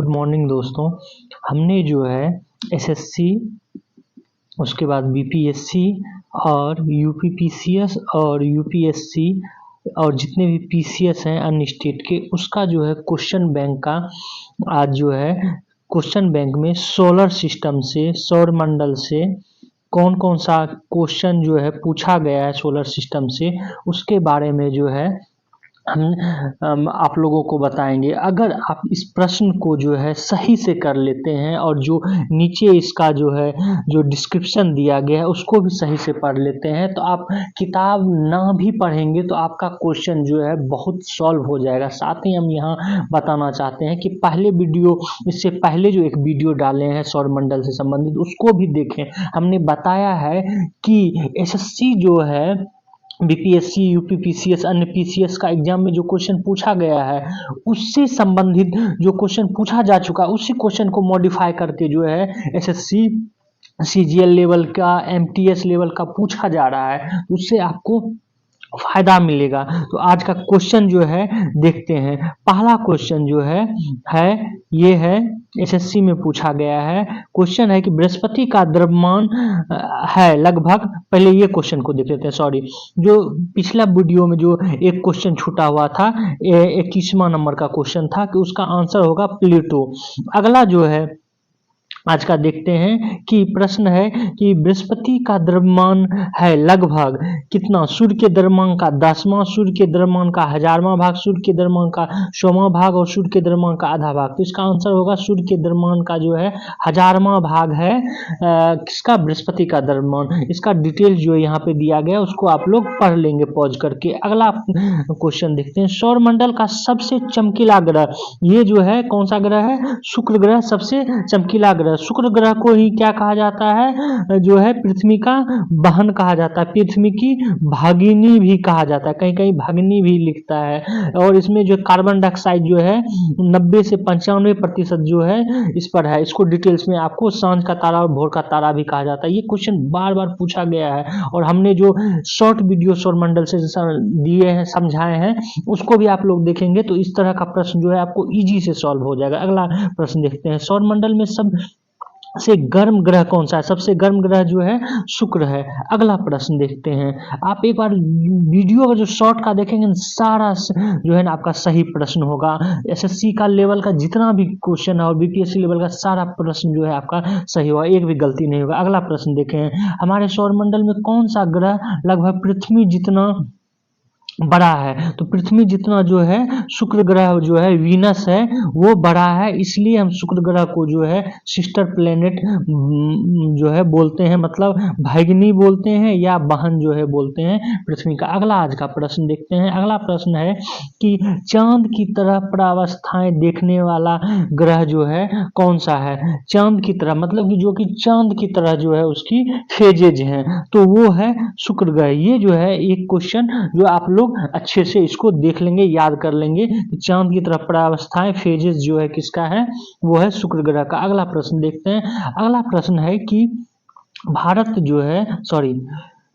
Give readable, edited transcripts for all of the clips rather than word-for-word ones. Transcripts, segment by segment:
Good morning दोस्तों। हमने जो है एसएससी, उसके बाद बीपीएससी और यूपीपीसीएस और यूपीएससी और जितने भी पीसीएस हैं अन्य स्टेट के, उसका जो है क्वेश्चन बैंक का आज जो है क्वेश्चन बैंक में सोलर सिस्टम से, सौर मंडल से कौन कौन सा क्वेश्चन जो है पूछा गया है सोलर सिस्टम से, उसके बारे में जो है हम आप लोगों को बताएंगे। अगर आप इस प्रश्न को जो है सही से कर लेते हैं और जो नीचे इसका जो है जो डिस्क्रिप्शन दिया गया है उसको भी सही से पढ़ लेते हैं तो आप किताब ना भी पढ़ेंगे तो आपका क्वेश्चन जो है बहुत सॉल्व हो जाएगा। साथ ही हम यहाँ बताना चाहते हैं कि पहले वीडियो, इससे पहले जो एक वीडियो डाले हैं सौर मंडल से संबंधित, उसको भी देखें। हमने बताया है कि एसएससी जो है बीपीएससी, यूपीपीसीएस, अन्य पीसीएस का एग्जाम में जो क्वेश्चन पूछा गया है उससे संबंधित जो क्वेश्चन पूछा जा चुका है उसी क्वेश्चन को मॉडिफाई करके जो है एसएससी सीजीएल लेवल का, एमटीएस लेवल का पूछा जा रहा है, उससे आपको फायदा मिलेगा। तो आज का क्वेश्चन जो है देखते हैं। पहला क्वेश्चन जो है ये है एसएससी में पूछा गया है। क्वेश्चन है कि बृहस्पति का द्रव्यमान है लगभग, पहले ये क्वेश्चन को देख लेते हैं। सॉरी, जो पिछला वीडियो में जो एक क्वेश्चन छूटा हुआ था 21वां नंबर का क्वेश्चन था कि उसका आंसर होगा प्लूटो। अगला जो है आज का देखते हैं कि प्रश्न है कि बृहस्पति का द्रव्यमान है लगभग कितना, सूर्य के द्रव्यमान का 10वां, सूर्य के द्रव्यमान का 1000वां भाग, सूर्य के द्रव्यमान का 100वां भाग और सूर्य के द्रव्यमान का आधा भाग। तो इसका आंसर होगा सूर्य के द्रव्यमान का जो है 1000वां भाग है किसका, बृहस्पति का द्रव्यमान। इसका डिटेल जो यहाँ पे दिया गया उसको आप लोग पढ़ लेंगे पॉज करके। अगला क्वेश्चन देखते हैं। सौर मंडल का सबसे चमकीला ग्रह, ये जो है कौन सा ग्रह है, शुक्र ग्रह सबसे चमकीला ग्रह। शुक्र ग्रह को ही क्या कहा जाता है, जो है पृथ्वी का बहन कहा जाता है, पृथ्वी की भागिनी भी कहा जाता है, कहीं कहीं भागिनी भी लिखता है। और इसमें जो कार्बन डाइऑक्साइड जो है 90 से 95% जो है इस पर है। इसको डिटेल्स में आपको सांझ का तारा और भोर का तारा भी कहा जाता है। ये क्वेश्चन बार बार पूछा गया है और हमने जो शॉर्ट वीडियो सौर मंडल से दिए हैं, समझाए हैं, उसको भी आप लोग देखेंगे तो इस तरह का प्रश्न जो है आपको इजी से सॉल्व हो जाएगा। अगला प्रश्न देखते हैं। सौर मंडल में सबसे गर्म ग्रह कौन सा है, सबसे गर्म ग्रह जो है शुक्र है। अगला प्रश्न देखते हैं। आप एक बार वीडियो का जो शॉर्ट का देखेंगे सारा जो है ना आपका सही प्रश्न होगा। एसएससी का लेवल का जितना भी क्वेश्चन है और बीपीएससी लेवल का सारा प्रश्न जो है आपका सही होगा, एक भी गलती नहीं होगा। अगला प्रश्न देखें। हमारे सौर मंडल में कौन सा ग्रह लगभग पृथ्वी जितना बड़ा है, तो पृथ्वी जितना जो है शुक्र ग्रह जो है वीनस है वो बड़ा है, इसलिए हम शुक्र ग्रह को जो है सिस्टर प्लेनेट जो है बोलते हैं, मतलब भागिनी बोलते हैं या बहन जो है बोलते हैं पृथ्वी का। अगला आज का प्रश्न देखते हैं। अगला प्रश्न है कि चांद की तरह प्रावस्थाएं देखने वाला ग्रह जो है कौन सा है। चांद की तरह मतलब कि जो कि चांद की तरह जो है उसकी फेजेज हैं, तो वो है शुक्र ग्रह। ये जो है एक क्वेश्चन जो आप लोग अच्छे से इसको देख लेंगे, याद कर लेंगे। चांद की तरफ प्रावस्थाएं, फेजेस जो है किसका है, वो है शुक्र ग्रह का। अगला प्रश्न देखते हैं। अगला प्रश्न है कि भारत जो है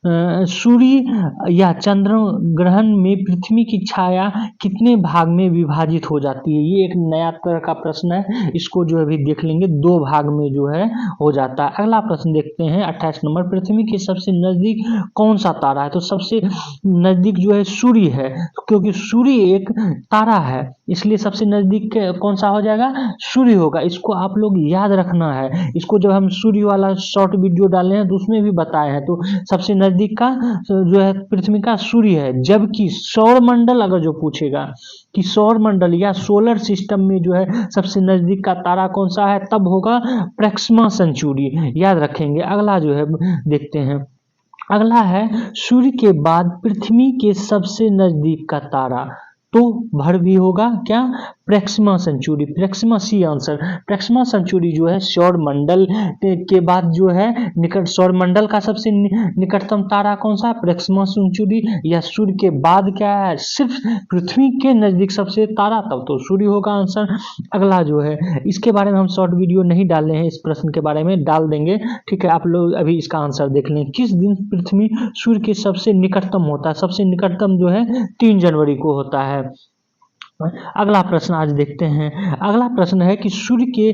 सूर्य या चंद्र ग्रहण में पृथ्वी की छाया कितने भाग में विभाजित हो जाती है। ये एक नया तरह का प्रश्न है, इसको जो है भी देख लेंगे, 2 भाग में जो है हो जाता है। अगला प्रश्न देखते हैं 28 नंबर। पृथ्वी के सबसे नजदीक कौन सा तारा है, तो सबसे नजदीक जो है सूर्य है, क्योंकि सूर्य एक तारा है इसलिए सबसे नजदीक कौन सा हो जाएगा, सूर्य होगा। इसको आप लोग याद रखना है। इसको जब हम सूर्य वाला शॉर्ट वीडियो डाले हैं तो उसमें भी बताए हैं, तो सबसे नजदीक का जो है पृथ्वी का सूर्य है। जबकि सौर मंडल अगर जो पूछेगा कि सौर मंडल या सोलर सिस्टम में जो है सबसे नजदीक का तारा कौन सा है, तब होगा प्रैक्सिमा सेंचुरी, याद रखेंगे। अगला जो है देखते हैं। अगला है सूर्य के बाद पृथ्वी के सबसे नजदीक का तारा, तो भर भी होगा क्या, प्रैक्सिमा सेंचुरी, प्रैक्सिमा सी आंसर। प्रैक्सिमा सेंचुरी जो है सौर मंडल के बाद जो है निकट, सौर मंडल का सबसे निकटतम तारा कौन सा, प्रैक्सिमा सेंचुरी। या सूर्य के बाद क्या है, सिर्फ पृथ्वी के नजदीक सबसे तारा, तब तो सूर्य होगा आंसर। अगला जो है इसके बारे में हम शॉर्ट वीडियो नहीं डाले हैं, इस प्रश्न के बारे में डाल देंगे, ठीक है। आप लोग अभी इसका आंसर देख लें। किस दिन पृथ्वी सूर्य के सबसे निकटतम होता है, सबसे निकटतम जो है 3 जनवरी को होता है। अगला प्रश्न आज देखते हैं। अगला प्रश्न है कि सूर्य के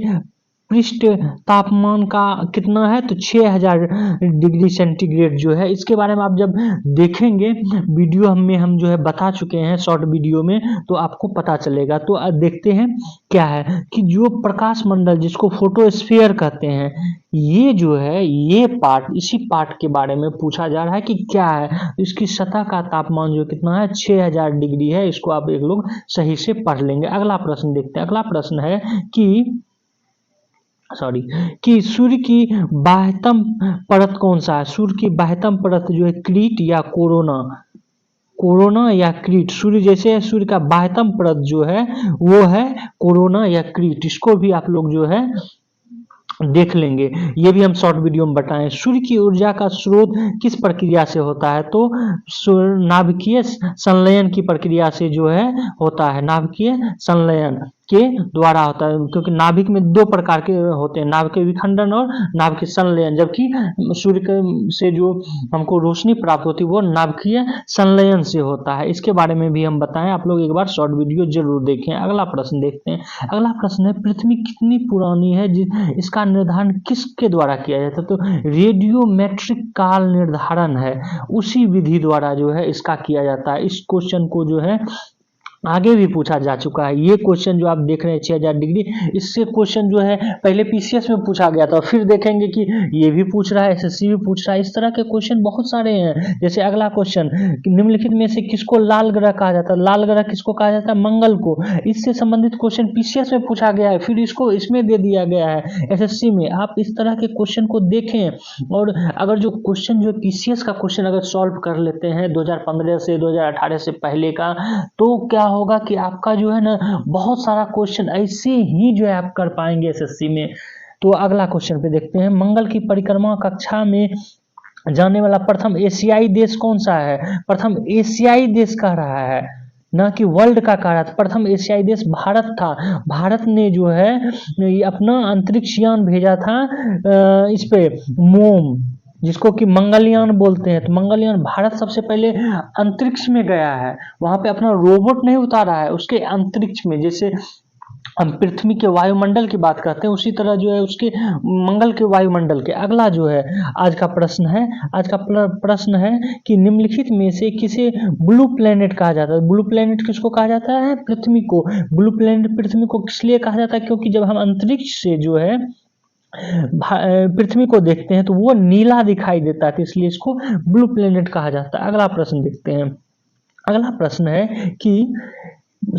पृष्ठ तापमान का कितना है, तो 6000 डिग्री सेंटीग्रेड जो है। इसके बारे में आप जब देखेंगे वीडियो में हम जो है बता चुके हैं शॉर्ट वीडियो में, तो आपको पता चलेगा। तो अब देखते हैं क्या है कि जो प्रकाश मंडल जिसको फोटोस्फीयर कहते हैं, ये जो है ये पार्ट, इसी पार्ट के बारे में पूछा जा रहा है कि क्या है। इसकी सतह का तापमान जो कितना है 6000 डिग्री है। इसको आप एक लोग सही से पढ़ लेंगे। अगला प्रश्न देखते हैं। अगला प्रश्न है कि सूर्य की बाह्यतम परत कौन सा है। सूर्य की बाह्यतम परत जो है क्रीट या कोरोना या क्रीट। सूर्य जैसे सूर्य का बाह्यतम परत जो है वो है कोरोना या क्रीट। इसको भी आप लोग जो है देख लेंगे, ये भी हम शॉर्ट वीडियो में बताएं। सूर्य की ऊर्जा का स्रोत किस प्रक्रिया से होता है, तो नाभिकीय संलयन की प्रक्रिया से जो है होता है। नाभिकीय संलयन के द्वारा होता है, क्योंकि नाभिक में दो प्रकार के होते हैं, नाभिकीय विखंडन और नाभिकीय संलयन। जबकि सूर्य से जो हमको रोशनी प्राप्त होती है वो नाभिकीय संलयन से होता है। इसके बारे में भी हम बताएं, आप लोग एक बार शॉर्ट वीडियो जरूर देखें। अगला प्रश्न देखते हैं। अगला प्रश्न है पृथ्वी कितनी पुरानी है, इसका निर्धारण किसके द्वारा किया जाता है, तो रेडियोमेट्रिक काल निर्धारण है, उसी विधि द्वारा जो है इसका किया जाता है। इस क्वेश्चन को जो है आगे भी पूछा जा चुका है। ये क्वेश्चन जो आप देख रहे हैं 6000 डिग्री, इससे क्वेश्चन जो है पहले पीसीएस में पूछा गया था, फिर देखेंगे कि ये भी पूछ रहा है, एसएससी भी पूछ रहा है। इस तरह के क्वेश्चन बहुत सारे हैं। जैसे अगला क्वेश्चन, निम्नलिखित में से किसको लाल ग्रह कहा जाता है, लाल ग्रह किसको कहा जाता है, मंगल को। इससे संबंधित क्वेश्चन पीसीएस में पूछा गया है, फिर इसको इसमें दे दिया गया है एसएससी में। आप इस तरह के क्वेश्चन को देखें, और अगर जो क्वेश्चन जो पीसीएस का क्वेश्चन अगर सॉल्व कर लेते हैं 2015 से 2018 से पहले का, तो क्या होगा कि आपका जो है ना बहुत सारा क्वेश्चन ऐसे ही जो है आप कर पाएंगे एसएससी में। तो अगला क्वेश्चन पे देखते हैं। मंगल की परिक्रमा कक्षा में जाने वाला प्रथम एशियाई देश कौन सा है। प्रथम एशियाई देश कह रहा है, ना कि वर्ल्ड का कह रहा था। प्रथम एशियाई देश भारत था। भारत ने जो है अपना अंतरिक्ष यान भेजा था इस पे मोम, जिसको कि मंगलयान बोलते हैं। तो मंगलयान भारत सबसे पहले अंतरिक्ष में गया है, वहां पे अपना रोबोट नहीं उतारा है, उसके अंतरिक्ष में। जैसे हम पृथ्वी के वायुमंडल की बात करते हैं, उसी तरह जो है उसके मंगल के वायुमंडल के। अगला जो है आज का प्रश्न है कि निम्नलिखित में से किसे ब्लू प्लेनेट कहा जाता है। ब्लू प्लेनेट किसको कहा जाता है, पृथ्वी को। ब्लू प्लेनेट पृथ्वी को किसलिए कहा जाता है, क्योंकि जब हम अंतरिक्ष से जो है पृथ्वी को देखते हैं तो वो नीला दिखाई देता है, तो इसलिए इसको ब्लू प्लेनेट कहा जाता है। अगला प्रश्न देखते हैं। अगला प्रश्न है कि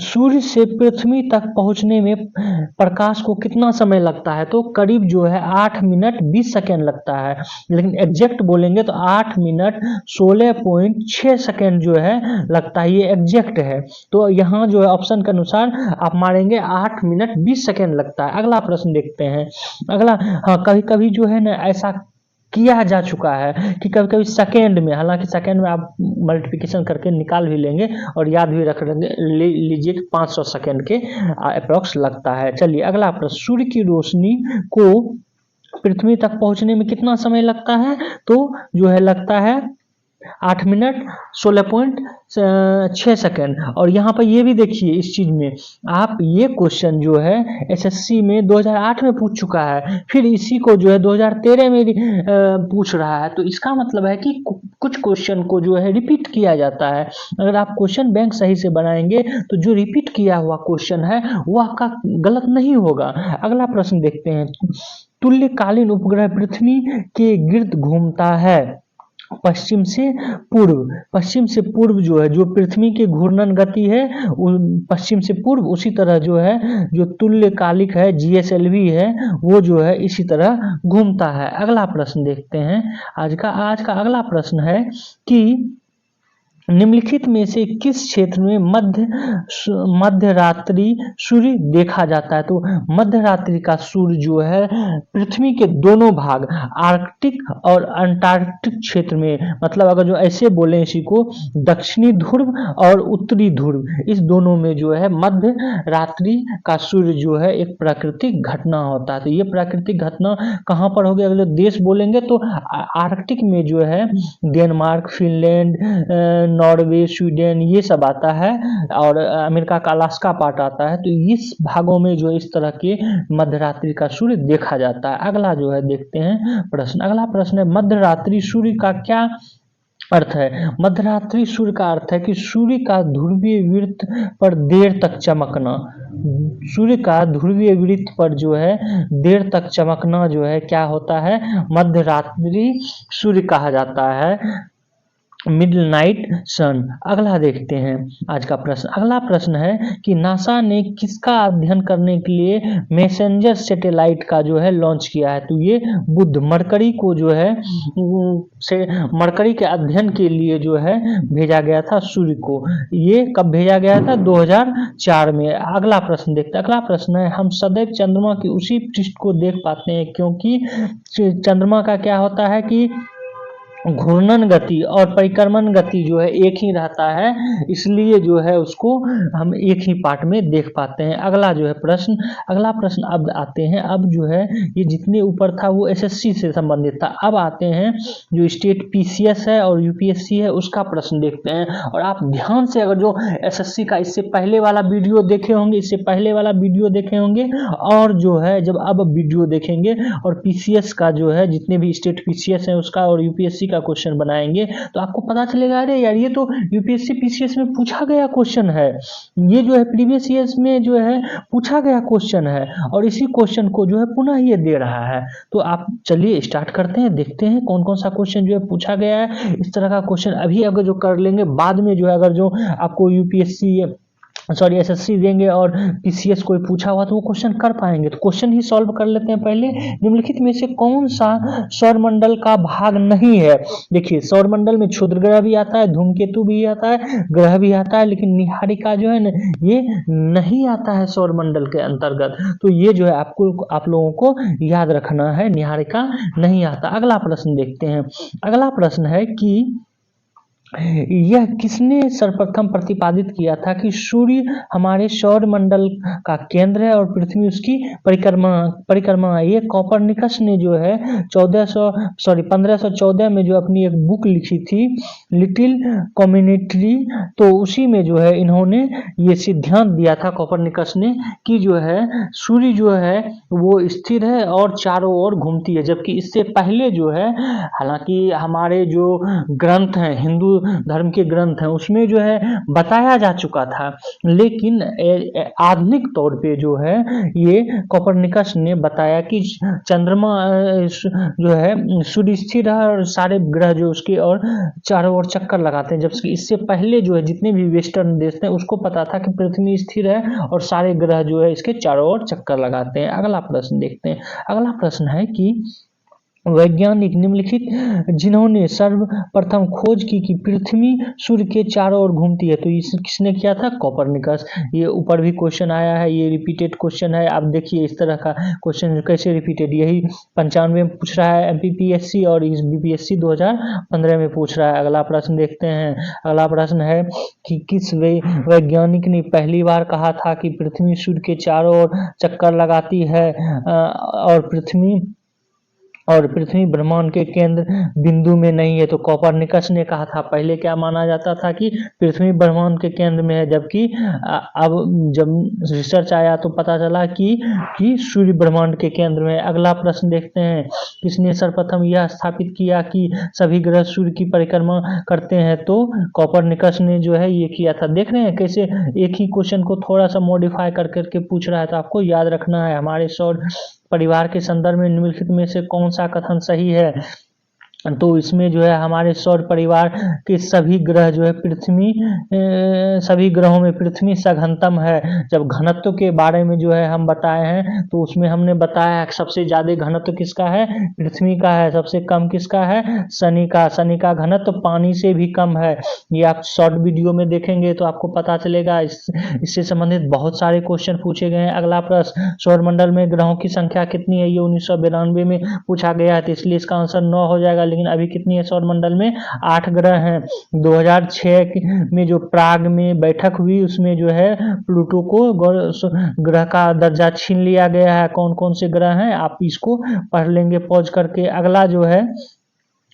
सूर्य से पृथ्वी तक पहुंचने में प्रकाश को कितना समय लगता है, तो करीब जो है 8 मिनट 20 सेकेंड लगता है। लेकिन एग्जैक्ट बोलेंगे तो 8 मिनट 16.6 सेकेंड जो है लगता है, ये एग्जैक्ट है। तो यहाँ जो है ऑप्शन के अनुसार आप मारेंगे 8 मिनट 20 सेकेंड लगता है। अगला प्रश्न देखते हैं। अगला, हाँ, कभी कभी जो है ना ऐसा किया जा चुका है कि कभी कभी सेकेंड में, हालांकि सेकेंड में आप मल्टीप्लिकेशन करके निकाल भी लेंगे और याद भी रख लीजिए कि 500 सेकेंड के अप्रॉक्स लगता है। चलिए अगला प्रश्न, सूर्य की रोशनी को पृथ्वी तक पहुंचने में कितना समय लगता है, तो जो है लगता है 8 मिनट 16.6 सेकेंड। और यहाँ पर ये भी देखिए, इस चीज में आप ये क्वेश्चन जो है एसएससी में 2008 में पूछ चुका है, फिर इसी को जो है 2013 में पूछ रहा है। तो इसका मतलब है कि कुछ क्वेश्चन को जो है रिपीट किया जाता है। अगर आप क्वेश्चन बैंक सही से बनाएंगे तो जो रिपीट किया हुआ क्वेश्चन है वो आपका गलत नहीं होगा। अगला प्रश्न देखते हैं। तुल्यकालीन उपग्रह पृथ्वी के गिर्द घूमता है पश्चिम से पूर्व जो है, जो पृथ्वी की घूर्णन गति है पश्चिम से पूर्व, उसी तरह जो है जो तुल्यकालिक है जीएसएलवी है वो जो है इसी तरह घूमता है। अगला प्रश्न देखते हैं। आज का अगला प्रश्न है कि निम्नलिखित में से किस क्षेत्र में मध्य रात्रि सूर्य देखा जाता है, तो मध्य रात्रि का सूर्य जो है पृथ्वी के दोनों भाग आर्कटिक और अंटार्कटिक क्षेत्र में, मतलब अगर जो ऐसे बोले इसी को दक्षिणी ध्रुव और उत्तरी ध्रुव, इस दोनों में जो है मध्य रात्रि का सूर्य जो है एक प्राकृतिक घटना होता है। तो ये प्राकृतिक घटना कहाँ पर होगी, अगर देश बोलेंगे तो आर्कटिक में जो है डेनमार्क, फिनलैंड, नॉर्वे, स्वीडन ये सब आता है और अमेरिका का अलास्का पार्ट आता है। तो इस भागों में जो इस तरह के मध्यरात्रि का सूर्य देखा जाता है। अगला जो है देखते हैं प्रश्न। अगला प्रश्न है मध्यरात्रि सूर्य का क्या अर्थ है। मध्यरात्रि सूर्य का अर्थ है कि सूर्य का ध्रुवीय वृत्त पर देर तक चमकना। सूर्य का ध्रुवीय वृत्त पर जो है देर तक चमकना जो है क्या होता है, मध्यरात्रि सूर्य कहा जाता है, मिडल नाइट सन। अगला देखते हैं आज का प्रश्न। अगला प्रश्न है कि नासा ने किसका अध्ययन करने के लिए मैसेंजर सैटेलाइट का जो है लॉन्च किया है। तो ये बुध मरकरी को जो है से मरकरी के अध्ययन के लिए जो है भेजा गया था सूर्य को। ये कब भेजा गया था, 2004 में। अगला प्रश्न देखते हैं। अगला प्रश्न है हम सदैव चंद्रमा की उसी पृष्ठ को देख पाते हैं क्योंकि चंद्रमा का क्या होता है कि घूर्णन गति और परिक्रमण गति जो है एक ही रहता है, इसलिए जो है उसको हम एक ही पार्ट में देख पाते हैं। अगला जो है प्रश्न। अगला प्रश्न अब आते हैं, अब जो है ये जितने ऊपर था वो एसएससी से संबंधित था। अब आते हैं जो स्टेट पीसीएस है और यूपीएससी है उसका प्रश्न देखते हैं। और आप ध्यान से अगर जो एसएससी का इससे पहले वाला वीडियो देखे होंगे, इससे पहले वाला वीडियो देखे होंगे और जो है जब अब वीडियो देखेंगे और पीसीएस का जो है जितने भी स्टेट पीसीएस है उसका और यूपीएससी का क्वेश्चन बनाएंगे तो आपको पता चलेगा अरे यार ये तो यूपीएससी पीसीएस में पूछा गया क्वेश्चन है, ये जो है प्रीवियस ईयर्स में जो है पूछा गया क्वेश्चन है और इसी क्वेश्चन को जो है पुनः ये दे रहा है। तो आप चलिए स्टार्ट करते हैं, देखते हैं कौन कौन सा क्वेश्चन जो है पूछा गया है। इस तरह का क्वेश्चन अभी अगर जो कर लेंगे, बाद में जो है अगर जो आपको यूपीएससी एसएससी देंगे और पीसीएस कोई पूछा हुआ तो वो क्वेश्चन कर पाएंगे। तो क्वेश्चन ही सॉल्व कर लेते हैं पहले। निम्नलिखित में से कौन सा सौरमंडल का भाग नहीं है। देखिए सौरमंडल में क्षुद्र ग्रह भी आता है, धूमकेतु भी आता है, ग्रह भी आता है, लेकिन निहारिका जो है ना ये नहीं आता है सौरमंडल के अंतर्गत। तो ये जो है आप लोगों को याद रखना है, निहारिका नहीं आता। अगला प्रश्न देखते हैं। अगला प्रश्न है कि यह किसने सर्वप्रथम प्रतिपादित किया था कि सूर्य हमारे सौर मंडल का केंद्र है और पृथ्वी उसकी परिक्रमा। ये कोपरनिकस ने जो है 1514 में जो अपनी एक बुक लिखी थी लिटिल कम्युनिटी, तो उसी में जो है इन्होंने ये सिद्धांत दिया था कोपरनिकस ने कि जो है सूर्य जो है वो स्थिर है और चारों ओर घूमती है। जबकि इससे पहले जो है, हालांकि हमारे जो ग्रंथ हैं, हिंदू धर्म के ग्रंथ हैं, उसमें जो है बताया जा चुका था, लेकिन आधुनिक तौर पे जो है ये कोपरनिकस ने बताया कि चंद्रमा जो है सूर्य स्थिर है और सारे ग्रह जो उसके और चारों ओर चक्कर लगाते हैं। जबकि इससे पहले जो है जितने भी वेस्टर्न देश थे उसको पता था कि पृथ्वी स्थिर है और सारे ग्रह जो है इसके चारों ओर चक्कर लगाते हैं। अगला प्रश्न देखते हैं। अगला प्रश्न है कि वैज्ञानिक निम्नलिखित जिन्होंने सर्वप्रथम खोज की कि पृथ्वी सूर्य के चारों ओर घूमती है, तो इस किसने किया था, कोपरनिकस। ये ऊपर भी क्वेश्चन आया है, ये रिपीटेड क्वेश्चन है। आप देखिए इस तरह का क्वेश्चन कैसे रिपीटेड, यही 95 में पूछ रहा है एमपीपीएससी और इस बीपीएससी 2015 में पूछ रहा है। अगला प्रश्न देखते हैं। अगला प्रश्न है कि किस वैज्ञानिक ने पहली बार कहा था कि पृथ्वी सूर्य के चारों ओर चक्कर लगाती है और पृथ्वी ब्रह्मांड के केंद्र बिंदु में नहीं है। तो कोपरनिकस ने कहा था। पहले क्या माना जाता था कि पृथ्वी ब्रह्मांड के केंद्र में है, जबकि अब जब रिसर्च आया तो पता चला कि सूर्य ब्रह्मांड के केंद्र में है। अगला प्रश्न देखते हैं। किसने सर्वप्रथम यह स्थापित किया कि सभी ग्रह सूर्य की परिक्रमा करते हैं, तो कोपरनिकस ने जो है ये किया था। देख रहे हैं कैसे एक ही क्वेश्चन को थोड़ा सा मॉडिफाई कर करके पूछ रहा है। तो आपको याद रखना है हमारे सौर परिवार के संदर्भ में निम्नलिखित में से कौन सा कथन सही है। तो इसमें जो है हमारे सौर परिवार के सभी ग्रह जो है सभी ग्रहों में पृथ्वी सघनतम है। जब घनत्व के बारे में जो है हम बताए हैं तो उसमें हमने बताया है सबसे ज्यादा घनत्व किसका है, पृथ्वी का है। सबसे कम किसका है, शनि का। शनि का घनत्व पानी से भी कम है। ये आप शॉर्ट वीडियो में देखेंगे तो आपको पता चलेगा। इससे संबंधित बहुत सारे क्वेश्चन पूछे गए हैं। अगला प्रश्न, सौरमंडल में ग्रहों की संख्या कितनी है। ये 1992 में पूछा गया है, तो इसलिए इसका आंसर 9 हो जाएगा। लेकिन अभी कितनी है, सौरमंडल में 8 ग्रह हैं। 2006 में जो प्राग में बैठक हुई उसमें जो है प्लूटो को ग्रह का दर्जा छीन लिया गया है। कौन कौन से ग्रह हैं आप इसको पढ़ लेंगे पॉज करके। अगला जो है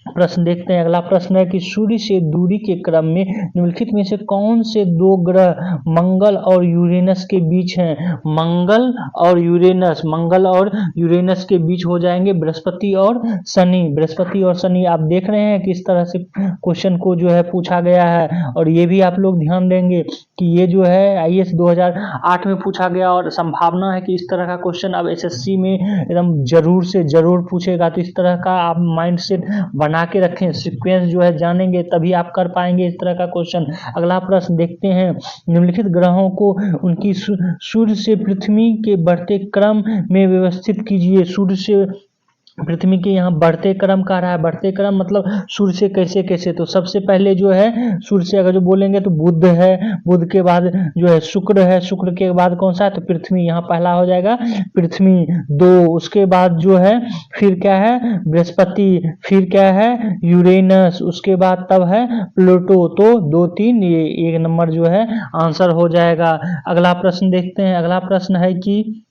प्रश्न देखते हैं। अगला प्रश्न है कि सूर्य से दूरी के क्रम में निम्नलिखित में से कौन से दो ग्रह मंगल और यूरेनस के बीच हैं? मंगल और यूरेनस, मंगल और यूरेनस के बीच हो जाएंगे बृहस्पति और शनि। बृहस्पति और शनि आप देख रहे हैं किस तरह से क्वेश्चन को जो है पूछा गया है। और ये भी आप लोग ध्यान देंगे कि ये जो है आईएएस 2008 में पूछा गया और संभावना है कि इस तरह का क्वेश्चन अब एसएससी में एकदम जरूर से जरूर पूछेगा। तो इस तरह का आप माइंड सेट बना के रखें, सीक्वेंस जो है जानेंगे तभी आप कर पाएंगे इस तरह का क्वेश्चन। अगला प्रश्न देखते हैं। निम्नलिखित ग्रहों को उनकी सूर्य से पृथ्वी के बढ़ते क्रम में व्यवस्थित कीजिए। सूर्य से पृथ्वी के यहाँ बढ़ते क्रम कह रहा है, बढ़ते क्रम मतलब सूर्य से कैसे कैसे। तो सबसे पहले जो है सूर्य से अगर जो बोलेंगे तो बुध है, बुध के बाद जो है शुक्र है, शुक्र के बाद कौन सा है तो पृथ्वी, यहाँ पहला हो जाएगा पृथ्वी। दो, उसके बाद जो है फिर क्या है बृहस्पति, फिर क्या है यूरेनस, उसके बाद तब है प्लूटो। तो 2 3 ये 1 नंबर जो है आंसर हो जाएगा। अगला प्रश्न देखते हैं। अगला प्रश्न है कि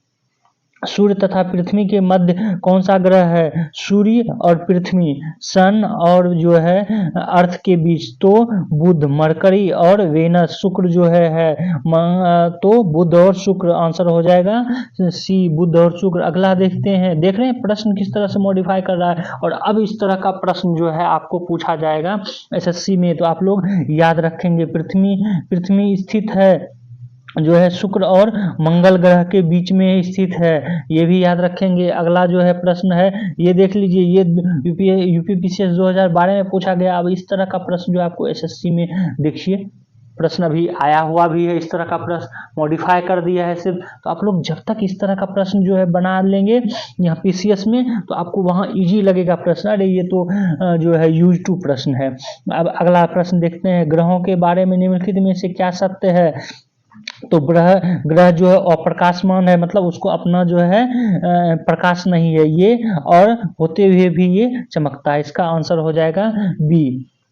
सूर्य तथा पृथ्वी के मध्य कौन सा ग्रह है? सूर्य और पृथ्वी, सन और जो है अर्थ के बीच तो बुध, मरकरी और वेनस, शुक्र जो है तो बुध और शुक्र आंसर हो जाएगा सी, बुध और शुक्र। अगला देखते हैं। देख रहे हैं प्रश्न किस तरह से मॉडिफाई कर रहा है। और अब इस तरह का प्रश्न जो है आपको पूछा जाएगा एसएससी में, तो आप लोग याद रखेंगे। पृथ्वी स्थित है जो है शुक्र और मंगल ग्रह के बीच में स्थित है, ये भी याद रखेंगे। अगला जो है प्रश्न है ये देख लीजिए, ये यूपीपीसीएस 2012 में पूछा गया। अब इस तरह का प्रश्न जो आपको एसएससी में देखिए प्रश्न अभी आया हुआ भी है, इस तरह का प्रश्न मॉडिफाई कर दिया है सिर्फ। तो आप लोग जब तक इस तरह का प्रश्न जो है बना लेंगे यहाँ पीसीएस में तो आपको वहाँ इजी लगेगा प्रश्न। अरे ये तो जो है यूज टू प्रश्न है। अब अगला प्रश्न देखते हैं। ग्रहों के बारे में निम्नलिखित में से क्या सत्य है? तो ग्रह जो है अप्रकाशमान है, मतलब उसको अपना जो है प्रकाश नहीं है ये, और होते हुए भी ये चमकता है। इसका आंसर हो जाएगा बी।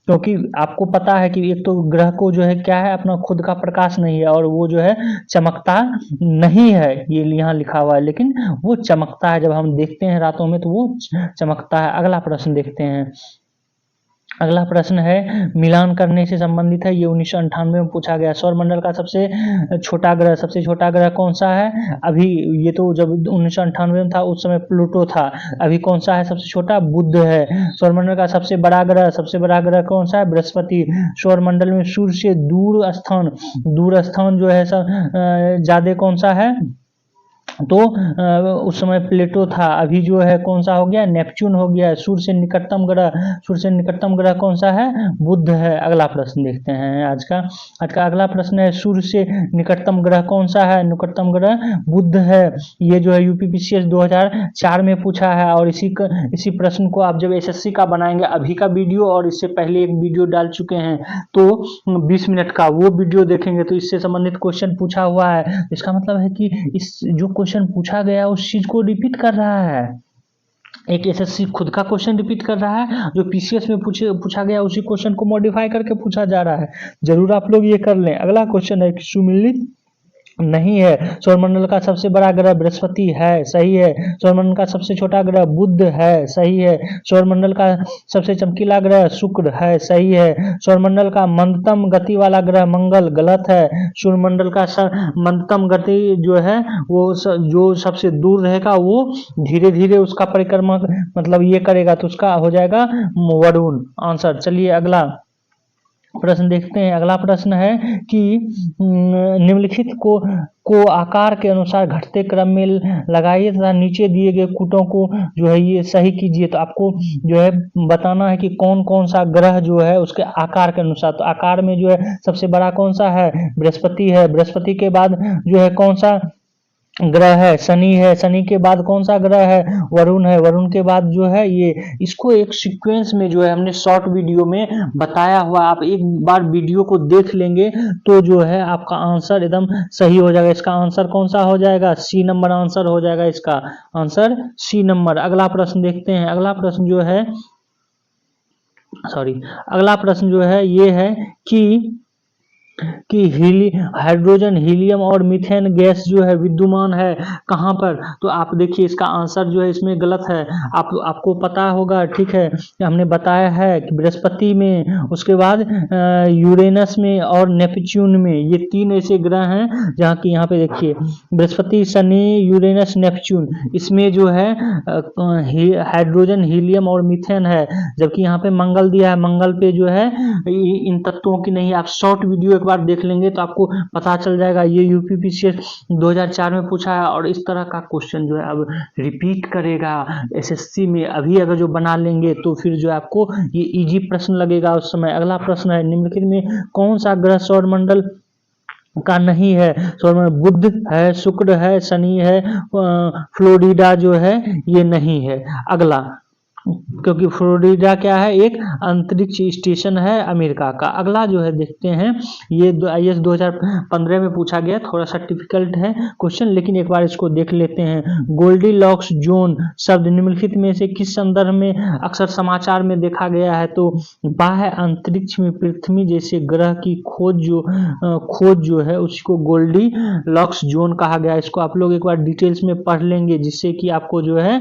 क्योंकि आपको पता है कि एक तो ग्रह को जो है क्या है अपना खुद का प्रकाश नहीं है और वो जो है चमकता नहीं है, ये यहाँ लिखा हुआ है, लेकिन वो चमकता है। जब हम देखते हैं रातों में तो वो चमकता है। अगला प्रश्न देखते हैं। अगला प्रश्न है मिलान करने से संबंधित है, ये 1998 में पूछा गया। सौरमंडल का सबसे छोटा ग्रह कौन सा है? अभी ये तो जब 1998 में था उस समय प्लूटो था। अभी कौन सा है सबसे छोटा? बुध है। सौरमंडल का सबसे बड़ा ग्रह कौन सा है? बृहस्पति। सौरमंडल में सूर्य से दूर स्थान जो है ज्यादा कौन सा है? तो उस समय प्लेटो था। अभी जो है कौन सा हो गया? नेपच्यून हो गया। सूर्य से निकटतम ग्रह कौन सा है? बुध है। अगला प्रश्न देखते हैं आज का अगला प्रश्न है सूर्य से निकटतम ग्रह कौन सा है? निकटतम ग्रह बुध है। ये जो है यूपीपीसीएस 2004 में पूछा है। और इसी प्रश्न को आप जब एसएससी का बनाएंगे, अभी का वीडियो और इससे पहले एक वीडियो डाल चुके हैं तो 20 मिनट का वो वीडियो देखेंगे तो इससे संबंधित क्वेश्चन पूछा हुआ है। इसका मतलब है कि इस जो क्वेश्चन पूछा गया उस चीज को रिपीट कर रहा है। एक एसएससी खुद का क्वेश्चन रिपीट कर रहा है, जो पीसीएस में पूछा गया उसी क्वेश्चन को मॉडिफाई करके पूछा जा रहा है। जरूर आप लोग ये कर लें। अगला क्वेश्चन है कि सुमिलित नहीं है। सौरमंडल का सबसे बड़ा ग्रह बृहस्पति है, सही है। सौरमंडल का सबसे छोटा ग्रह बुध है, सही है। सौरमंडल का सबसे चमकीला ग्रह शुक्र है, सही है। सौरमंडल का मंदतम गति वाला ग्रह मंगल, गलत है। सूर्यमंडल का मंदतम गति जो है वो जो सबसे दूर रहेगा वो धीरे धीरे उसका परिक्रमा मतलब ये करेगा, तो उसका हो जाएगा वरुण आंसर। चलिए अगला प्रश्न देखते हैं। अगला प्रश्न है कि निम्नलिखित को आकार के अनुसार घटते क्रम में लगाइए तथा नीचे दिए गए कूटों को जो है ये सही कीजिए। तो आपको जो है बताना है कि कौन कौन सा ग्रह जो है उसके आकार के अनुसार। तो आकार में जो है सबसे बड़ा कौन सा है? बृहस्पति है। बृहस्पति के बाद जो है कौन सा ग्रह है? शनि है। शनि के बाद कौन सा ग्रह है? वरुण है। वरुण के बाद जो है ये, इसको एक सीक्वेंस में जो है हमने शॉर्ट वीडियो में बताया हुआ, आप एक बार वीडियो को देख लेंगे तो जो है आपका आंसर एकदम सही हो जाएगा। इसका आंसर कौन सा हो जाएगा? सी नंबर आंसर हो जाएगा। इसका आंसर सी नंबर। अगला प्रश्न देखते हैं। अगला प्रश्न जो है ये है कि कि हाइड्रोजन, हीलियम और मीथेन गैस जो है विद्यमान है कहाँ पर, तो आप देखिए इसका आंसर जो है इसमें गलत है। आपको पता होगा, ठीक है, हमने बताया है कि बृहस्पति में, उसके बाद यूरेनस में और नेपच्यून में, ये 3 ऐसे ग्रह हैं जहाँ की, यहाँ पे देखिए बृहस्पति, शनि, यूरेनस, नेपच्यून, इसमें जो है हाइड्रोजन, हीलियम और मीथेन है। जबकि यहाँ पे मंगल दिया है, मंगल पे जो है इन तत्वों की नहीं। आप शॉर्ट वीडियो एक बार देख लेंगे तो आपको पता चल जाएगा। ये यूपीपीसीएस 2004 में पूछा है और इस तरह का क्वेश्चन जो है अब रिपीट करेगा एसएससी में। अभी अगर जो बना लेंगे तो फिर जो है आपको ये इजी प्रश्न लगेगा उस समय। अगला प्रश्न है, निम्नलिखित में कौन सा ग्रह सौरमंडल का नहीं है? सौरमंडल बुध है, शुक्र है, शनि है, फ्लोरिडा जो है ये नहीं है। अगला, क्योंकि फ्लोरिडा क्या है, एक अंतरिक्ष स्टेशन है अमेरिका का। अगला जो है देखते हैं, ये IAS 2015 में पूछा गया, थोड़ा सा डिफिकल्ट है क्वेश्चन, लेकिन एक बार इसको देख लेते हैं। गोल्डीलॉक्स जोन शब्द निम्नलिखित में से किस संदर्भ में अक्सर समाचार में देखा गया है? तो बाह्य अंतरिक्ष में पृथ्वी जैसे ग्रह की खोज जो है उसको गोल्डीलॉक्स जोन कहा गया। इसको आप लोग एक बार डिटेल्स में पढ़ लेंगे, जिससे कि आपको जो है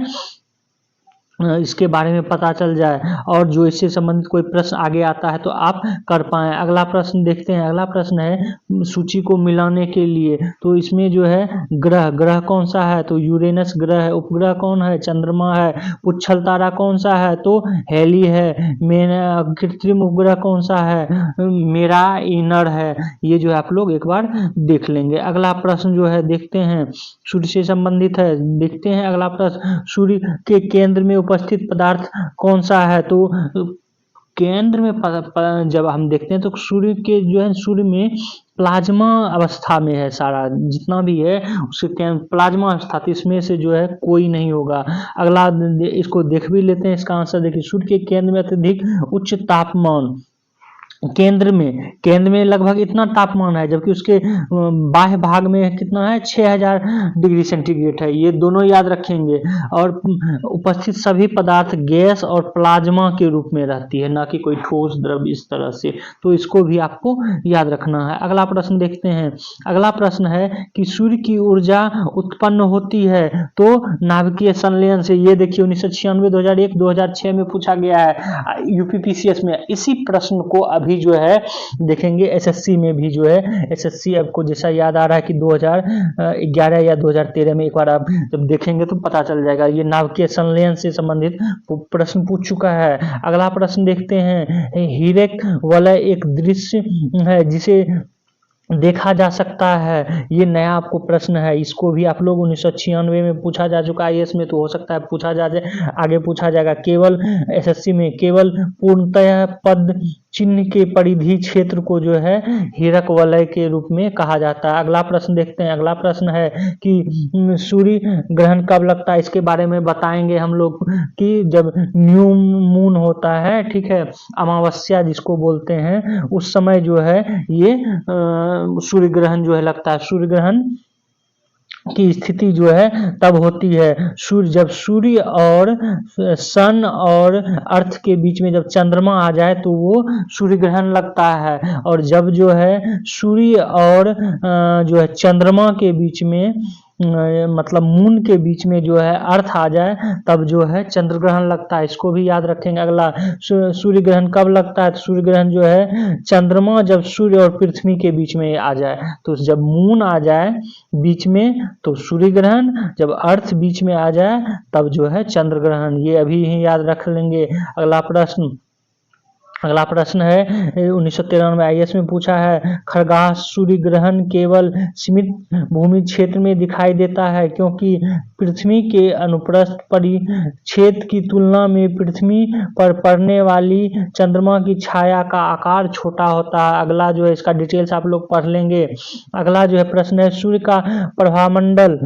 इसके बारे में पता चल जाए, और जो इससे संबंधित कोई प्रश्न आगे आता है तो आप कर पाएँ। अगला प्रश्न देखते हैं। अगला प्रश्न है सूची को मिलाने के लिए, तो इसमें जो है ग्रह कौन सा है? तो यूरेनस ग्रह है। उपग्रह कौन है? चंद्रमा है। पुच्छल तारा कौन सा है? तो हेली है। मेरा कृत्रिम उपग्रह कौन सा है? मेरा इनर है। ये जो है आप लोग एक बार देख लेंगे। अगला प्रश्न जो है देखते हैं, सूर्य से संबंधित है। देखते हैं अगला प्रश्न, सूर्य के केंद्र में उपस्थित पदार्थ कौन सा है? तो केंद्र में जब हम देखते हैं तो सूर्य के जो है, सूर्य में प्लाज्मा अवस्था में है सारा जितना भी है, उसके केंद्र प्लाज्मा अवस्था, तो इसमें से जो है कोई नहीं होगा। अगला इसको देख भी लेते हैं। इसका आंसर देखिए, सूर्य के केंद्र में अत्यधिक उच्च तापमान, केंद्र में लगभग इतना तापमान है, जबकि उसके बाह्य भाग में कितना है, 6000 डिग्री सेंटीग्रेड है। ये दोनों याद रखेंगे। और उपस्थित सभी पदार्थ गैस और प्लाज्मा के रूप में रहती है, ना कि कोई ठोस द्रव्य इस तरह से, तो इसको भी आपको याद रखना है। अगला प्रश्न देखते हैं। अगला प्रश्न है कि सूर्य की ऊर्जा उत्पन्न होती है तो नाभिकीय संलयन से। ये देखिए 1996, 2001, 2006 में पूछा गया है यूपीपीसीएस में। इसी प्रश्न को अभी जो है देखेंगे एसएससी में भी, जो है एसएससी आपको जैसा याद आ रहा है कि 2011 या 2013 में, एक बार आप जब देखेंगे तो पता चल जाएगा। ये नाभिकीय संलयन से संबंधित प्रश्न पूछ चुका है। अगला प्रश्न देखते हैं। हीरेक वलय एक दृश्य है जिसे देखा जा सकता है, ये नया आपको प्रश्न है। इसको भी आप लोग 1996 में पूछा जा चुका है, इसमें तो हो सकता है पूछा जा जाए, आगे पूछा जाएगा। केवल एसएससी में केवल पूर्णतः पद चिन्ह के परिधि क्षेत्र को जो है हीरक वलय के रूप में कहा जाता है। अगला प्रश्न देखते हैं। अगला प्रश्न है कि सूर्य ग्रहण कब लगता है, इसके बारे में बताएंगे हम लोग कि जब न्यू मून होता है, ठीक है, अमावस्या जिसको बोलते हैं, उस समय जो है ये सूर्य ग्रहण जो है लगता है। सूर्य ग्रहण की स्थिति जो है तब होती है जब सूर्य और सन और अर्थ के बीच में जब चंद्रमा आ जाए तो वो सूर्य ग्रहण लगता है। और जब जो है सूर्य और जो है चंद्रमा के बीच में मतलब मून के बीच में जो है अर्थ आ जाए तब जो है चंद्र ग्रहण लगता है। इसको भी याद रखेंगे। अगला, सूर्य ग्रहण कब लगता है? तो सूर्य ग्रहण जो है चंद्रमा जब सूर्य और पृथ्वी के बीच में आ जाए, तो जब मून आ जाए बीच में तो सूर्य ग्रहण, जब अर्थ बीच में आ जाए तब जो है चंद्र ग्रहण। ये अभी ही याद रख लेंगे। अगला प्रश्न है 1993 IAS में पूछा है, खरगाह सूर्य ग्रहण केवल सीमित भूमि क्षेत्र में दिखाई देता है क्योंकि पृथ्वी के अनुप्रस्थ परिक्षेत्र की तुलना में पृथ्वी पर पड़ने वाली चंद्रमा की छाया का आकार छोटा होता है। अगला जो है इसका डिटेल्स आप लोग पढ़ लेंगे। अगला जो है प्रश्न है, सूर्य का प्रभामंडल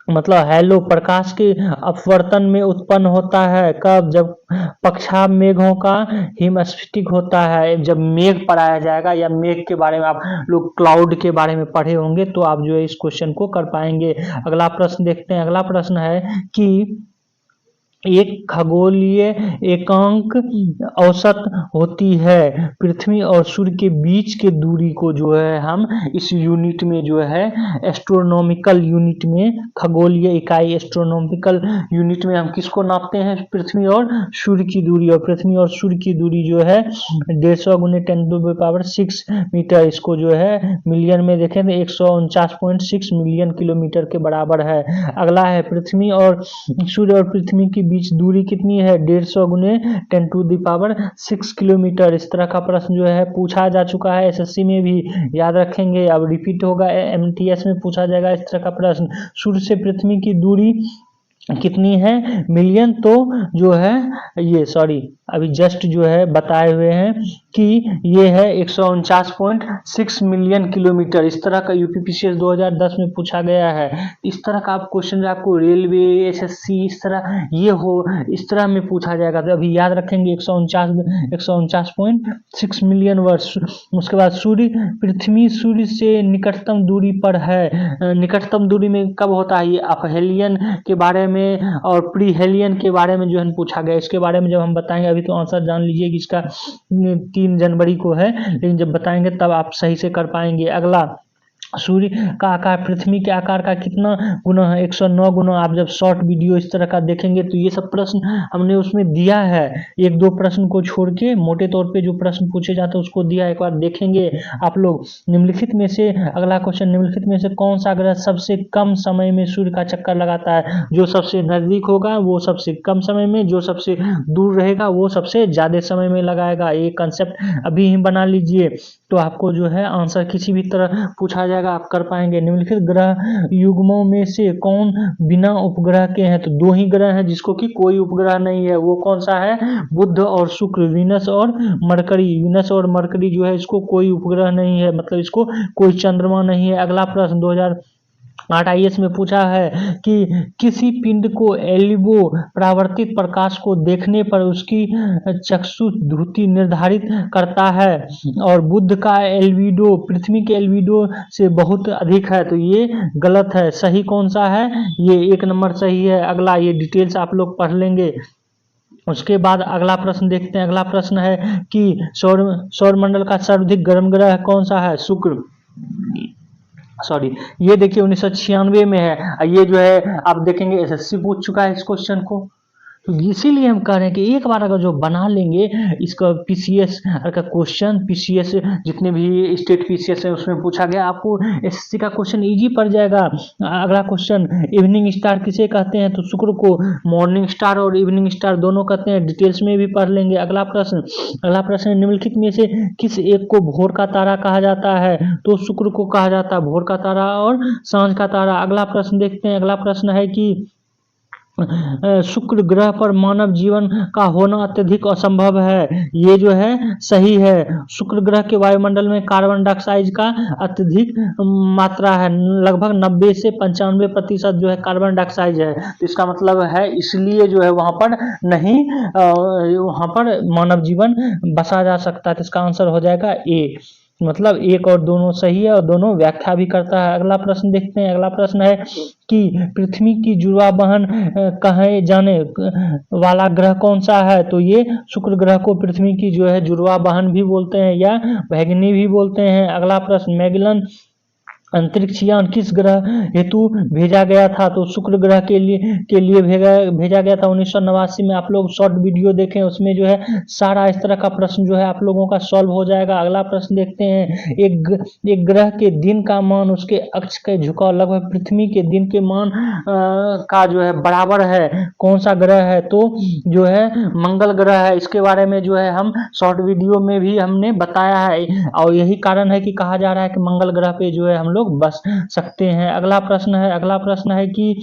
मतलब हेलो प्रकाश के अपवर्तन में उत्पन्न होता है कब? जब पक्षाभ मेघों का हिमस्फटिक होता है, जब मेघ पढ़ाया जाएगा, या मेघ के बारे में आप लोग क्लाउड के बारे में पढ़े होंगे तो आप जो है इस क्वेश्चन को कर पाएंगे। अगला प्रश्न देखते हैं। अगला प्रश्न है कि एक खगोलीय एकांक औसत होती है। पृथ्वी और सूर्य के बीच के दूरी को जो है हम इस यूनिट में जो है एस्ट्रोनॉमिकल यूनिट में, खगोलीय इकाई एस्ट्रोनॉमिकल यूनिट में हम किसको नापते हैं? पृथ्वी और सूर्य की दूरी। और पृथ्वी और सूर्य की दूरी जो है 150 गुने 10⁻6 मीटर, इसको जो है मिलियन में देखें तो 149.6 मिलियन किलोमीटर के बराबर है। अगला है पृथ्वी और सूर्य और पृथ्वी की बीच दूरी कितनी है? 150 गुने 10⁻6 किलोमीटर। इस तरह का प्रश्न जो है पूछा जा चुका है, एसएससी में भी याद रखेंगे। अब रिपीट होगा, एमटीएस में पूछा जाएगा इस तरह का प्रश्न। सूर्य से पृथ्वी की दूरी कितनी है? मिलियन। तो जो है ये अभी जस्ट जो है बताए हुए हैं कि ये है 149.6 मिलियन किलोमीटर। इस तरह का यूपीपीसीएस 2010 में पूछा गया है। इस तरह का आप क्वेश्चन आपको रेलवे, एसएससी इस तरह में पूछा जाएगा। तो अभी याद रखेंगे 149.6 मिलियन वर्ष। उसके बाद पृथ्वी सूर्य से निकटतम दूरी पर है। निकटतम दूरी में कब होता है? ये अपहेलियन के बारे में और प्रीहेलियन के बारे में जो है पूछा गया। इसके बारे में जब हम बताएंगे, अभी तो आंसर जान लीजिए कि इसका 3 जनवरी को है, लेकिन जब बताएंगे तब आप सही से कर पाएंगे। अगला, सूर्य का आकार पृथ्वी के आकार का कितना गुना है? 109 गुना। आप जब शॉर्ट वीडियो इस तरह का देखेंगे तो ये सब प्रश्न हमने उसमें दिया है। 1-2 प्रश्न को छोड़ के मोटे तौर पे जो प्रश्न पूछे जाते हैं उसको दिया है, एक बार देखेंगे आप लोग। निम्नलिखित में से, अगला क्वेश्चन, निम्नलिखित में से कौन सा ग्रह सबसे कम समय में सूर्य का चक्कर लगाता है? जो सबसे नजदीक होगा वो सबसे कम समय में, जो सबसे दूर रहेगा वो सबसे ज्यादा समय में लगाएगा। ये कंसेप्ट अभी ही बना लीजिए, तो आपको जो है आंसर किसी भी तरह पूछा जाएगा आप कर पाएंगे। निम्नलिखित ग्रह युग्मों में से कौन बिना उपग्रह के हैं? तो 2 ही ग्रह हैं जिसको कि कोई उपग्रह नहीं है। वो कौन सा है? बुध और शुक्र, वीनस और मरकरी। वीनस और मरकरी जो है इसको कोई उपग्रह नहीं है, मतलब इसको कोई चंद्रमा नहीं है। अगला प्रश्न 2008 आईएएस में पूछा है कि किसी पिंड को एल्बो परावर्तित प्रकाश को देखने पर उसकी चक्षु द्युति निर्धारित करता है, और बुध का एल्बिडो पृथ्वी के एल्बिडो से बहुत अधिक है। तो ये गलत है। सही कौन सा है? ये 1 नंबर सही है। अगला, ये डिटेल्स आप लोग पढ़ लेंगे। उसके बाद अगला प्रश्न देखते हैं। अगला प्रश्न है कि सौर मंडल का सर्वाधिक गर्म ग्रह कौन सा है? शुक्र। ये देखिए 1996 में है। ये जो है आप देखेंगे एसएससी पूछ चुका है इस क्वेश्चन को, तो इसीलिए हम कह रहे हैं कि एक बार अगर जो बना लेंगे इसका पीसीएस का क्वेश्चन, पीसीएस जितने भी स्टेट पीसीएस है उसमें पूछा गया, आपको एसएससी का क्वेश्चन इजी पड़ जाएगा। अगला क्वेश्चन, इवनिंग स्टार किसे कहते हैं? तो शुक्र को मॉर्निंग स्टार और इवनिंग स्टार दोनों कहते हैं। डिटेल्स में भी पढ़ लेंगे। अगला प्रश्न, निम्नलिखित में से किस एक को भोर का तारा कहा जाता है? तो शुक्र को कहा जाता है भोर का तारा और सांझ का तारा। अगला प्रश्न देखते हैं। अगला प्रश्न है कि शुक्र ग्रह पर मानव जीवन का होना अत्यधिक असंभव है। ये जो है सही है। शुक्र ग्रह के वायुमंडल में कार्बन डाइऑक्साइड का अत्यधिक मात्रा है, लगभग 90 से 95% जो है कार्बन डाइऑक्साइड है। तो इसका मतलब है इसलिए जो है वहां पर नहीं, वहां पर मानव जीवन बसा जा सकता है। तो इसका आंसर हो जाएगा ए, मतलब 1 और दोनों सही है और दोनों व्याख्या भी करता है। अगला प्रश्न देखते हैं। अगला प्रश्न है कि पृथ्वी की जुड़वा बहन कहे जाने वाला ग्रह कौन सा है? तो ये शुक्र ग्रह को पृथ्वी की जो है जुड़वा बहन भी बोलते हैं या भगिनी भी बोलते हैं। अगला प्रश्न, मैगेलन अंतरिक्ष यान किस ग्रह हेतु भेजा गया था? तो शुक्र ग्रह के लिए भेजा गया था 1989 में। आप लोग शॉर्ट वीडियो देखें, उसमें जो है सारा इस तरह का प्रश्न जो है आप लोगों का सॉल्व हो जाएगा। अगला प्रश्न देखते हैं। एक ग्रह के दिन का मान उसके अक्ष के झुकाव लगभग पृथ्वी के दिन के मान का जो है बराबर है। कौन सा ग्रह है? तो जो है मंगल ग्रह है। इसके बारे में जो है हम शॉर्ट वीडियो में भी हमने बताया है, और यही कारण है कि कहा जा रहा है कि मंगल ग्रह पे जो है हम लोग बस सकते हैं। अगला प्रश्न है कि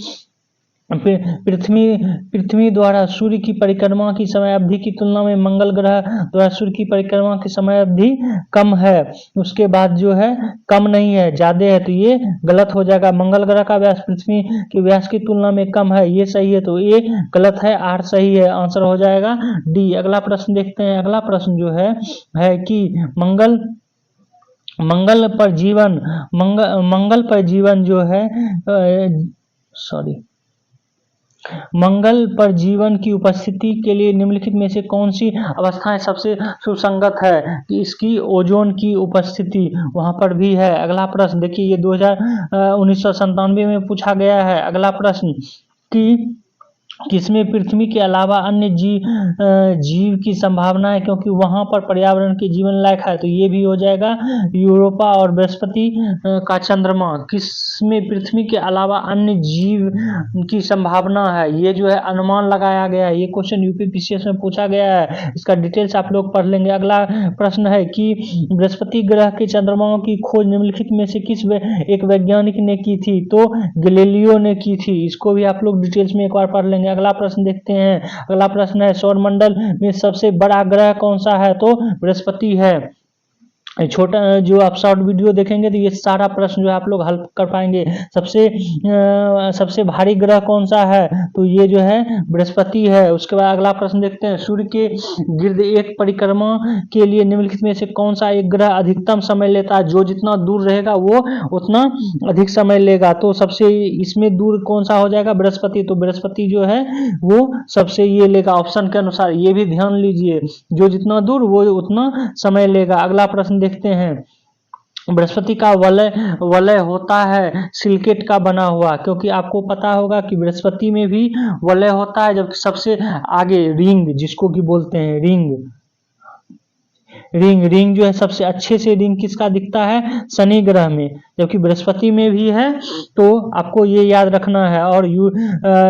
पृथ्वी द्वारा सूर्य की परिक्रमा की समय अवधि की तुलना में मंगल ग्रह द्वारा सूर्य की परिक्रमा की समय अवधि कम है। उसके बाद जो है कम नहीं है, ज्यादा है, तो ये गलत हो जाएगा। मंगल ग्रह का व्यास पृथ्वी के व्यास की तुलना में कम है, ये सही है, तो ये गलत है, आर सही है। आंसर हो जाएगा डी। अगला प्रश्न देखते हैं। अगला प्रश्न जो है कि मंगल पर जीवन जो है मंगल पर जीवन की उपस्थिति के लिए निम्नलिखित में से कौन सी अवस्थाएं सबसे सुसंगत है? कि इसकी ओजोन की उपस्थिति वहां पर भी है। अगला प्रश्न देखिए, ये 1997 में पूछा गया है। अगला प्रश्न कि किसमें पृथ्वी के अलावा अन्य जीव की संभावना है क्योंकि वहां पर पर्यावरण के जीवन लायक है? तो ये भी हो जाएगा यूरोपा और बृहस्पति का चंद्रमा। किसमें पृथ्वी के अलावा अन्य जीव की संभावना है? ये जो है अनुमान लगाया गया है। ये क्वेश्चन यूपीपीसीएस में पूछा गया है, इसका डिटेल्स आप लोग पढ़ लेंगे। अगला प्रश्न है कि बृहस्पति ग्रह के चंद्रमाओं की खोज निम्नलिखित में से किस एक वैज्ञानिक ने की थी? तो गैलीलियो ने की थी। इसको भी आप लोग डिटेल्स में एक बार पढ़ लेंगे। अगला प्रश्न देखते हैं। अगला प्रश्न है सौरमंडल में सबसे बड़ा ग्रह कौन सा है? तो बृहस्पति है। छोटा जो आप शॉर्ट वीडियो देखेंगे तो ये सारा प्रश्न जो है आप लोग हल कर पाएंगे। सबसे भारी ग्रह कौन सा है? तो ये जो है बृहस्पति है। उसके बाद अगला प्रश्न देखते हैं, सूर्य के गिर्द एक परिक्रमा के लिए निम्नलिखित में से कौन सा एक ग्रह अधिकतम समय लेता है? जो जितना दूर रहेगा वो उतना अधिक समय लेगा। तो सबसे इसमें दूर कौन सा हो जाएगा? बृहस्पति। तो बृहस्पति जो है वो सबसे ये लेगा ऑप्शन के अनुसार। ये भी ध्यान लीजिए, जो जितना दूर वो उतना समय लेगा। अगला प्रश्न देखते हैं, बृहस्पति का वलय होता है सिलिकेट का बना हुआ, क्योंकि आपको पता होगा कि बृहस्पति में भी वलय होता है, जबकि सबसे आगे रिंग जिसको कि बोलते हैं रिंग जो है सबसे अच्छे से रिंग किसका दिखता है? शनि ग्रह में, जबकि बृहस्पति में भी है। तो आपको ये याद रखना है। और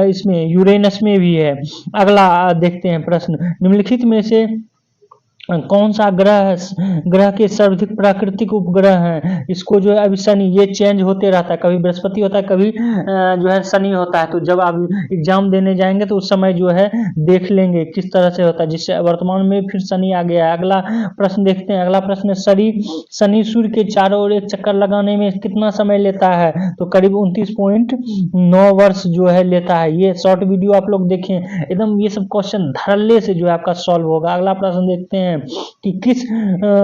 इसमें यूरेनस में भी है। अगला देखते हैं प्रश्न, निम्नलिखित में से कौन सा ग्रह के सर्वाधिक प्राकृतिक उपग्रह हैं? इसको जो है अभी शनि, ये चेंज होते रहता है, कभी बृहस्पति होता है, कभी जो है शनि होता है। तो जब आप एग्जाम देने जाएंगे तो उस समय जो है देख लेंगे किस तरह से होता है, जिससे वर्तमान में फिर शनि आ गया है। अगला प्रश्न देखते हैं। अगला प्रश्न है, शनि सूर्य के चारों ओर एक चक्कर लगाने में कितना समय लेता है? तो करीब 29.9 वर्ष जो है लेता है। ये शॉर्ट वीडियो आप लोग देखें, एकदम ये सब क्वेश्चन धड़ल्ले से जो है आपका सॉल्व होगा। अगला प्रश्न देखते हैं कि किस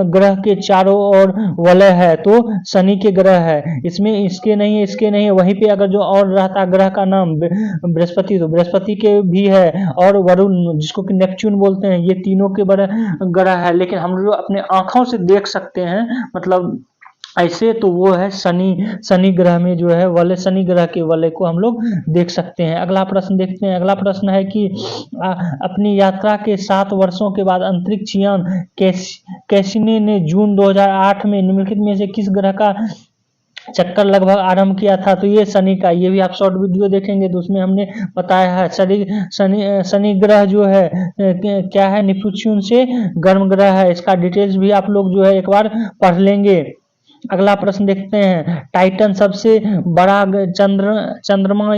ग्रह के चारों ओर वलय है? तो शनि के ग्रह है। इसमें इसके नहीं है, इसके नहीं है। वहीं पे अगर जो और रहता ग्रह का नाम बृहस्पति, तो बृहस्पति के भी है, और वरुण जिसको कि नेपच्यून बोलते हैं, ये तीनों के बड़े ग्रह है। लेकिन हम जो अपने आंखों से देख सकते हैं, मतलब ऐसे, तो वो है शनि ग्रह में जो है वलय, शनि ग्रह के वलय को हम लोग देख सकते हैं। अगला प्रश्न देखते हैं। अगला प्रश्न है कि अपनी यात्रा के 7 वर्षों के बाद अंतरिक्ष यान कैसिनी ने जून 2008 में निम्नलिखित में से किस ग्रह का चक्कर लगभग आरंभ किया था? तो ये शनि का। ये भी आप शॉर्ट वीडियो देखेंगे तो उसमें हमने बताया है। शनि ग्रह जो है क्या है? नेपच्यून से गर्म ग्रह है। इसका डिटेल्स भी आप लोग जो है एक बार पढ़ लेंगे। अगला प्रश्न देखते हैं, टाइटन सबसे बड़ा चंद्रमा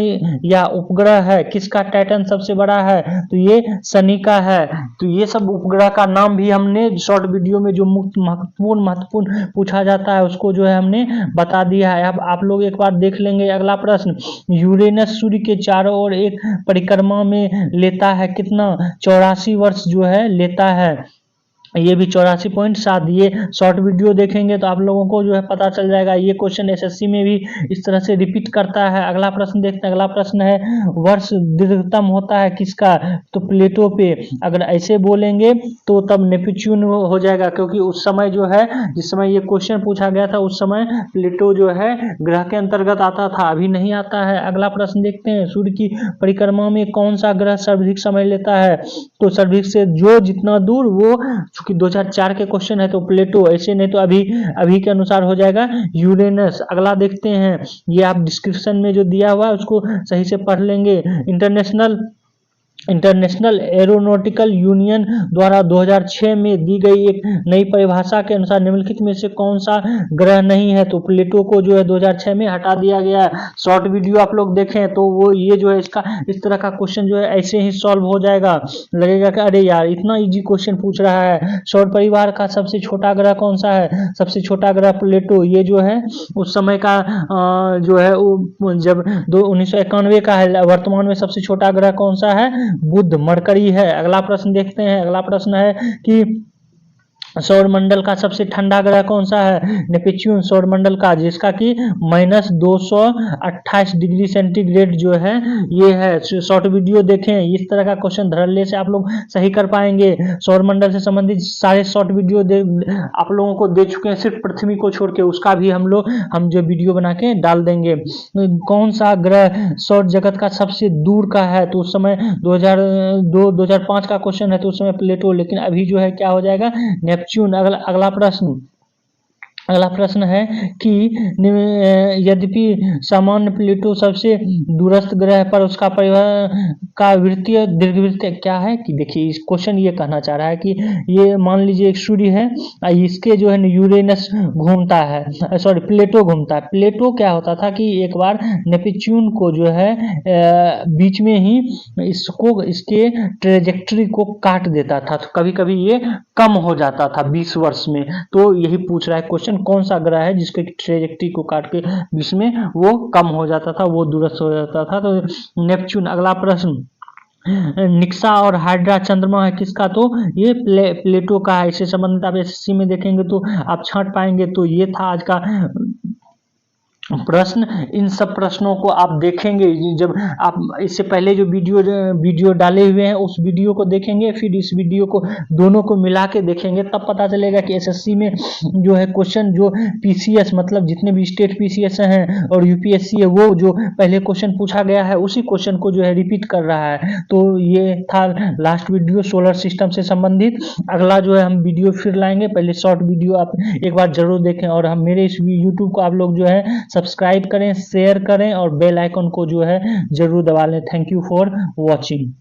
या उपग्रह है? किसका टाइटन सबसे बड़ा है? तो ये शनि का है। तो ये सब उपग्रह का नाम भी हमने शॉर्ट वीडियो में जो महत्वपूर्ण पूछा जाता है उसको जो है हमने बता दिया है। अब आप लोग एक बार देख लेंगे। अगला प्रश्न, यूरेनस सूर्य के चारों ओर एक परिक्रमा में लेता है कितना? 84 वर्ष जो है लेता है। ये भी 84.7। ये शॉर्ट वीडियो देखेंगे तो आप लोगों को जो है पता चल जाएगा। ये क्वेश्चन एसएससी में भी इस तरह से रिपीट करता है। अगला प्रश्न देखते हैं। अगला प्रश्न है, वर्ष दीर्घतम होता है किसका? तो प्लेटो पे। अगर ऐसे बोलेंगे तो तब नेपच्यून हो जाएगा, क्योंकि उस समय जो है, जिस समय ये क्वेश्चन पूछा गया था उस समय प्लेटो जो है ग्रह के अंतर्गत आता था, अभी नहीं आता है। अगला प्रश्न देखते हैं, सूर्य की परिक्रमा में कौन सा ग्रह सर्वाधिक समय लेता है? तो सर्वाधिक से जो जितना दूर, वो चूंकि 2004 के क्वेश्चन है तो प्लेटो, ऐसे नहीं तो अभी के अनुसार हो जाएगा यूरेनस। अगला देखते हैं, ये आप डिस्क्रिप्शन में जो दिया हुआ है उसको सही से पढ़ लेंगे। इंटरनेशनल एरोनॉटिकल यूनियन द्वारा 2006 में दी गई एक नई परिभाषा के अनुसार निम्नलिखित में से कौन सा ग्रह नहीं है? तो प्लेटो को जो है 2006 में हटा दिया गया है। शॉर्ट वीडियो आप लोग देखें तो वो ये जो है इसका इस तरह का क्वेश्चन जो है ऐसे ही सॉल्व हो जाएगा। लगेगा कि अरे यार इतना इजी क्वेश्चन पूछ रहा है। सौर परिवार का सबसे छोटा ग्रह कौन सा है? सबसे छोटा ग्रह प्लेटो। ये जो है उस समय का जो है जब 1991 का है। वर्तमान में सबसे छोटा ग्रह कौन सा है? बुध, मरकरी है। अगला प्रश्न देखते हैं। अगला प्रश्न है कि सौरमंडल का सबसे ठंडा ग्रह कौन सा है? नेपच्यून सौरमंडल का, जिसका कि -228 डिग्री सेंटीग्रेड जो है ये है। शॉर्ट वीडियो देखें, इस तरह का क्वेश्चन धड़ल्ले से आप लोग सही कर पाएंगे। सौरमंडल से संबंधित सारे शॉर्ट वीडियो आप लोगों को दे चुके हैं, सिर्फ पृथ्वी को छोड़ के, उसका भी हम जो वीडियो बना के डाल देंगे। कौन सा ग्रह सौर जगत का सबसे दूर का है? तो उस समय 2005 का क्वेश्चन है, तो उस समय प्लेटो, लेकिन अभी जो है क्या हो जाएगा? नेपच्यून। अगला प्रश्न है कि यद्यपि सामान्य प्लेटो सबसे दूरस्थ ग्रह पर उसका परिवहन का वृत्तीय दीर्घवृत्त क्या है? कि देखिए इस क्वेश्चन ये कहना चाह रहा है कि ये मान लीजिए एक सूर्य है, इसके जो है यूरेनस घूमता है, सॉरी प्लेटो घूमता है। प्लेटो क्या होता था कि एक बार नेपच्यून को जो है बीच में ही इसके ट्रेजेक्ट्री को काट देता था, तो कभी कभी ये कम हो जाता था 20 वर्ष में। तो यही पूछ रहा है क्वेश्चन, कौन सा ग्रह है जिसके ट्रेजेक्ट्री को काट के बीच में वो कम हो जाता था, वो दूरस्थ हो जाता था? तो नेपच्यून। अगला प्रश्न, निक्सा और हाइड्रा चंद्रमा है किसका? तो ये प्लेटो का है। इससे संबंधित आप एसएससी में देखेंगे तो आप छांट पाएंगे। तो ये था आज का प्रश्न। इन सब प्रश्नों को आप देखेंगे जब आप इससे पहले जो वीडियो डाले हुए हैं उस वीडियो को देखेंगे, फिर इस वीडियो को दोनों को मिला के देखेंगे, तब पता चलेगा कि एसएससी में जो है क्वेश्चन जो पीसीएस मतलब जितने भी स्टेट पीसीएस हैं और यूपीएससी है, वो जो पहले क्वेश्चन पूछा गया है उसी क्वेश्चन को जो है रिपीट कर रहा है। तो ये था लास्ट वीडियो सोलर सिस्टम से संबंधित। अगला जो है हम वीडियो फिर लाएंगे, पहले शॉर्ट वीडियो आप एक बार जरूर देखें, और हम मेरे इस यूट्यूब को आप लोग जो है सब्सक्राइब करें, शेयर करें और बेल आइकन को जो है जरूर दबा लें। Thank you for watching.